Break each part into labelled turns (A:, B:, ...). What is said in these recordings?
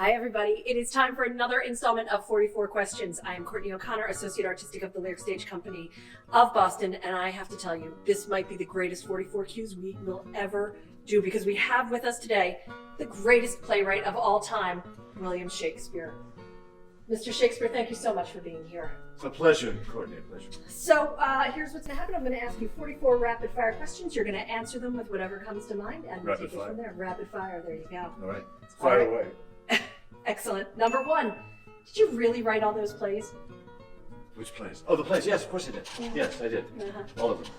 A: Hi, everybody. It is time for another installment of 44 Questions. I am Courtney O'Connor, Associate Artistic of the Lyric Stage Company of Boston, and I have to tell you, this might be the greatest 44 Qs we will ever do because we have with us today the greatest playwright of all time, William Shakespeare. Mr. Shakespeare, thank you so much for being here.
B: A pleasure, Courtney, a pleasure.
A: So here's what's going to happen. I'm going to ask you 44 rapid-fire questions. You're going to answer them with whatever comes to mind, and we'll take it from there. Rapid fire, there you go.
B: All right, fire away.
A: Excellent. Number one, did you really write all those plays?
B: Which plays? Oh, the plays. Yes, of course I did.
A: Yeah.
B: Yes, I did. All of them.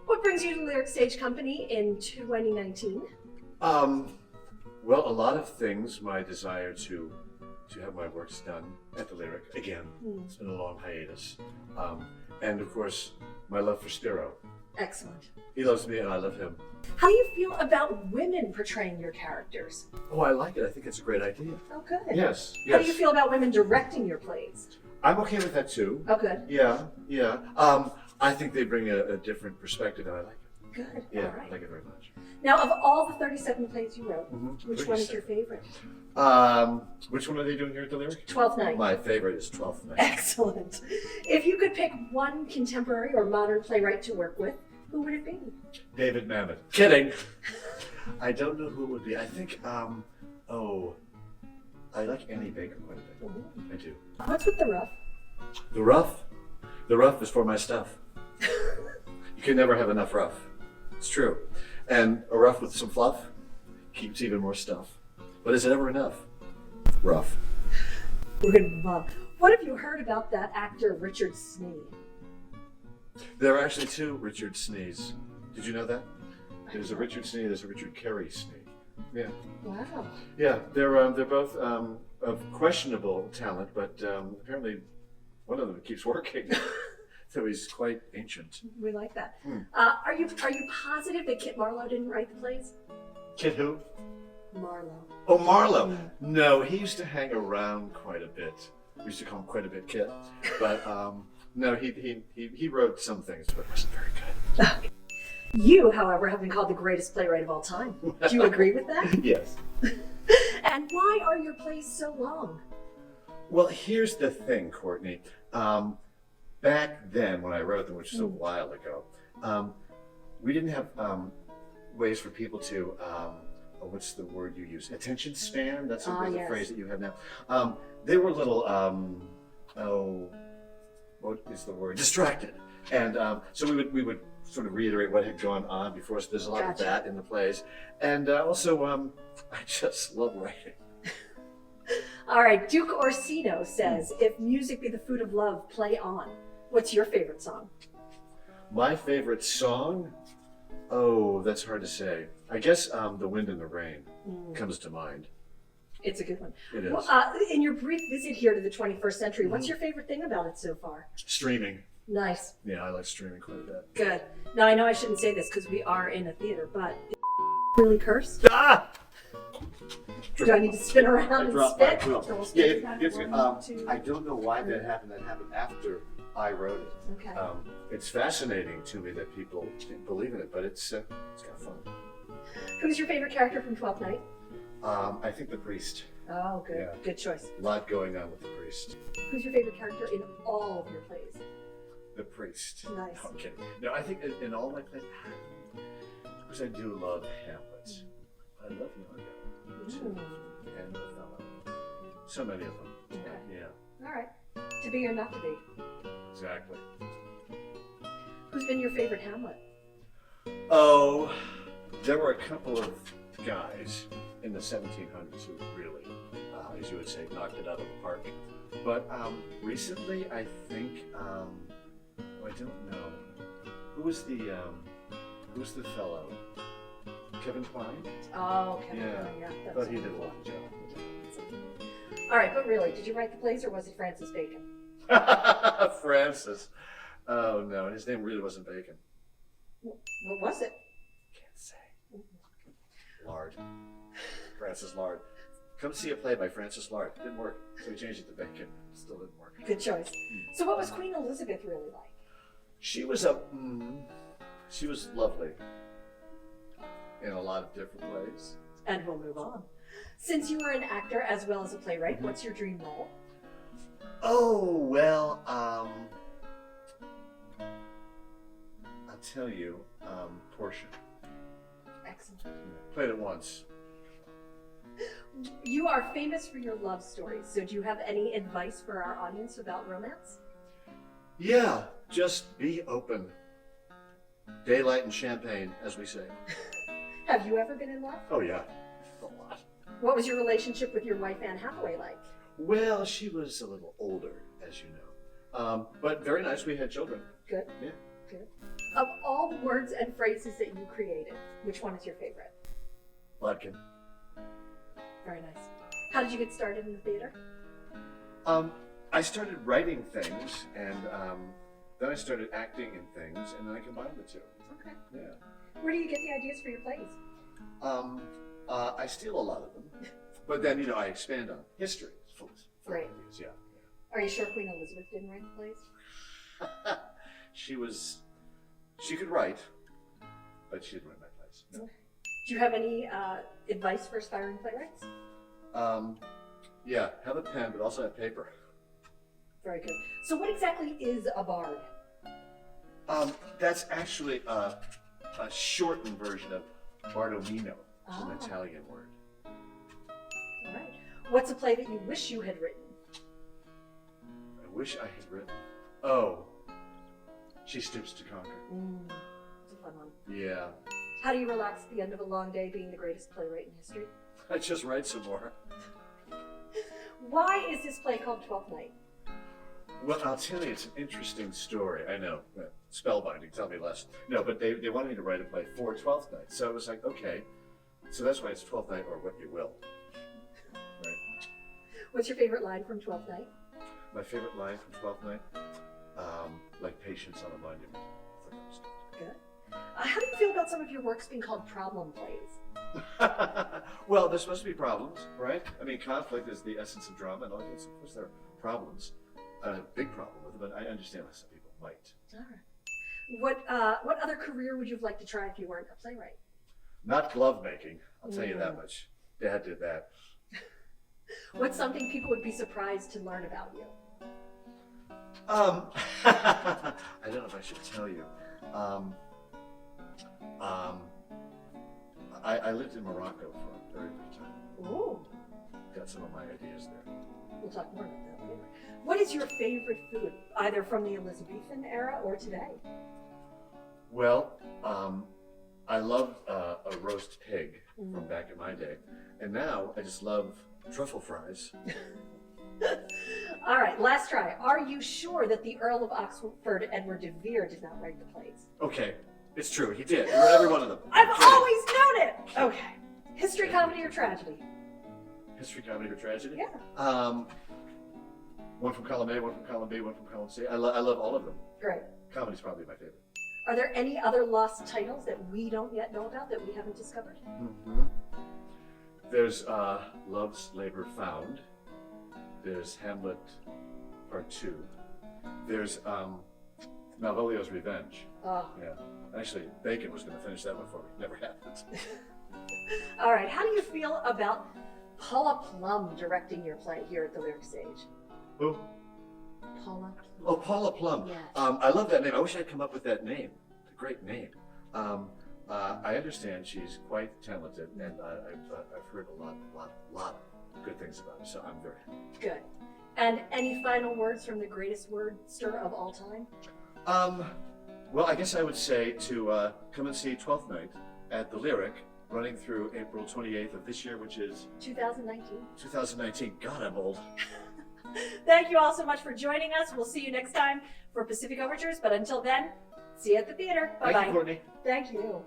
A: What brings you to the Lyric Stage Company in 2019?
B: Well, a lot of things. My desire to have my works done at the Lyric again. It's been a long hiatus. And of course, my love for Spiro.
A: Excellent.
B: He loves me and I love him.
A: How do you feel about women portraying your characters?
B: Oh, I like it. I think it's a great idea.
A: Oh, good.
B: Yes,
A: How
B: yes.
A: do you feel about women directing your plays?
B: I'm okay with that too.
A: Oh, good.
B: Yeah. I think they bring a different perspective and I like it.
A: Good.
B: Yeah,
A: All right.
B: I like it very much.
A: Now, of all the 37 plays you wrote, which one is
B: 37.
A: your favorite?
B: Which one are they doing here at the Lyric?
A: Twelfth Night.
B: My favorite is Twelfth Night.
A: Excellent. If you could pick one contemporary or modern playwright to work with, who would it be?
B: David Mamet. Kidding. I don't know who it would be. I think, I like Annie Baker quite a bit. I do.
A: What's with the rough?
B: The rough? The rough is for my stuff. You can never have enough rough. It's true. And a rough with some fluff keeps even more stuff. But is it ever enough? Rough.
A: We're going to move on. What have you heard about that actor, Richard Sneed?
B: There are actually two Richard Snees. Did you know that? There's a Richard Snee, there's a Richard Carey Snee. Yeah.
A: Wow.
B: Yeah, they're both of questionable talent, but apparently one of them keeps working. So he's quite ancient.
A: We like that. Are you positive that Kit Marlowe didn't write the plays?
B: Kit who?
A: Marlowe.
B: Oh, Marlowe. No, he used to hang around quite a bit. We used to call him quite a bit Kit. But no, he wrote some things, but it wasn't very good.
A: You, however, have been called the greatest playwright of all time. Do you agree with that?
B: Yes.
A: And why are your plays so long?
B: Well, here's the thing, Courtney. Back then, when I wrote them, which was a while ago, we didn't have ways for people to, what's the word you use? Attention span? That's a
A: Yes.
B: phrase that you have now. They were a little, what is the word? Distracted. And so we would sort of reiterate what had gone on before. So there's a lot of that in the plays. And also, I just love writing.
A: All right, Duke Orsino says, if music be the food of love, play on. What's your favorite song?
B: My favorite song? Oh, that's hard to say. I guess The Wind and the Rain comes to mind.
A: It's a good one.
B: It is.
A: Well, in your brief visit here to the 21st century, what's your favorite thing about it so far?
B: Streaming.
A: Nice.
B: Yeah, I like streaming quite a bit.
A: Good. Now, I know I shouldn't say this because we are in a theater, but really cursed?
B: Ah!
A: Do I need to spin around and spit?
B: Yeah,
A: So we'll spin back.
B: it's,
A: One, two.
B: I don't know why that happened. That happened after I wrote it.
A: Okay.
B: It's fascinating to me that people didn't believe in it, but it's kind of fun.
A: Who's your favorite character from Twelfth Night?
B: I think the priest.
A: Oh, good.
B: Yeah.
A: Good choice.
B: A lot going on with the priest.
A: Who's your favorite character in all of your plays?
B: The priest.
A: Nice.
B: No, I'm kidding. No, I think in all my plays, because I do love Hamlet. I love Iago too, and Othello. So many of them.
A: Okay.
B: Yeah,
A: All right. To be or not to be.
B: exactly.
A: Who's been your favorite Hamlet?
B: Oh, there were a couple of guys in the 1700s who really, as you would say, knocked it out of the park. But recently, I think, I don't know, who's the fellow? Kevin Kline?
A: Oh, Kevin
B: Yeah.
A: Kline, yeah.
B: I thought he did a lot of job.
A: All right, but really, did you write the plays or was it Francis Bacon?
B: Francis. Oh no, his name really wasn't Bacon.
A: What was it?
B: Can't say. Lard. Francis Lard. Come see a play by Francis Lard. Didn't work. So we changed it to Bacon. Still didn't work.
A: Good choice. So what was Queen Elizabeth really like?
B: She was she was lovely in a lot of different ways.
A: And we'll move on. Since you were an actor as well as a playwright, what's your dream role?
B: Oh, well, I'll tell you, Portia.
A: Excellent.
B: Played it once.
A: You are famous for your love stories, so do you have any advice for our audience about romance?
B: Yeah, just be open. Daylight and champagne, as we say.
A: Have you ever been in love?
B: Oh, yeah. A lot.
A: What was your relationship with your wife, Anne Hathaway, like?
B: Well, she was a little older, as you know. But very nice. We had children.
A: Good.
B: Yeah.
A: Good. Of all the words and phrases that you created, which one is your favorite?
B: Vodka.
A: Very nice. How did you get started in the theater?
B: I started writing things, and then I started acting in things, and then I combined the two.
A: Okay.
B: Yeah.
A: Where do you get the ideas for your plays?
B: I steal a lot of them, but then, I expand on history. Full of
A: Great.
B: ideas, yeah.
A: Are you sure Queen Elizabeth didn't write the plays?
B: She could write, but she didn't write my plays. No.
A: Okay. Do you have any advice for aspiring playwrights?
B: Yeah, have a pen, but also have paper.
A: Very good. So what exactly is a bard?
B: That's actually a shortened version of Bardomino, which is an Italian word.
A: All right. What's a play that you wish you had written?
B: I wish I had written. Oh, She Stoops to Conquer.
A: It's a fun one.
B: Yeah.
A: How do you relax at the end of a long day being the greatest playwright in history?
B: I just write some more.
A: Why is this play called Twelfth Night?
B: Well, I'll tell you, it's an interesting story. I know. Spellbinding, tell me less. No, but they wanted me to write a play for Twelfth Night. So it was like, okay. So that's why it's Twelfth Night, or What You Will. Right?
A: What's your favorite line from Twelfth Night?
B: My favorite line from Twelfth Night? Like patience on a monument. I thought that was good.
A: Good. How do you feel about some of your works being called problem plays?
B: Well, there's supposed to be problems, right? I mean, conflict is the essence of drama, and all this. Of course, there are problems. A big problem with it, but I understand why some people might.
A: All right. What other career would you have liked to try if you weren't a playwright?
B: Not glove making, I'll tell you that much. Dad did that.
A: What's something people would be surprised to learn about you?
B: I don't know if I should tell you. I lived in Morocco for a very brief time.
A: Ooh.
B: Got some of my ideas there.
A: We'll talk more about that later. What is your favorite food, either from the Elizabethan era or today?
B: Well, I love a roast pig from back in my day. And now I just love truffle fries.
A: All right, last try. Are you sure that the Earl of Oxford, Edward de Vere, did not write the plays?
B: Okay, it's true. He did. He wrote every one of them.
A: I've always known it! Okay. History, comedy, or tragedy?
B: History, comedy, or tragedy?
A: Yeah.
B: One from column A, one from column B, one from column C. I love all of them.
A: Great.
B: Comedy's probably my favorite.
A: Are there any other lost titles that we don't yet know about that we haven't discovered?
B: Mm-hmm. There's Love's Labor Found. There's Hamlet Part 2. There's Malvolio's Revenge.
A: Oh.
B: Yeah. Actually, Bacon was going to finish that one for me. Never happened.
A: All right. How do you feel about Paula Plum directing your play here at the Lyric Stage?
B: Who?
A: Paula.
B: Oh, Paula Plum.
A: Yes.
B: I love that name. I wish I'd come up with that name. It's a great name. I understand she's quite talented, and I've heard a lot of good things about her, so I'm very happy.
A: Good. And any final words from the greatest wordster of all time?
B: Well, I guess I would say to come and see Twelfth Night at the Lyric, running through April 28th of this year, which is
A: 2019.
B: 2019. God, I'm old.
A: Thank you all so much for joining us. We'll see you next time for Pacific Overtures, but until then, see you at the theater. Bye-bye.
B: Thank you, Courtney.
A: Thank you.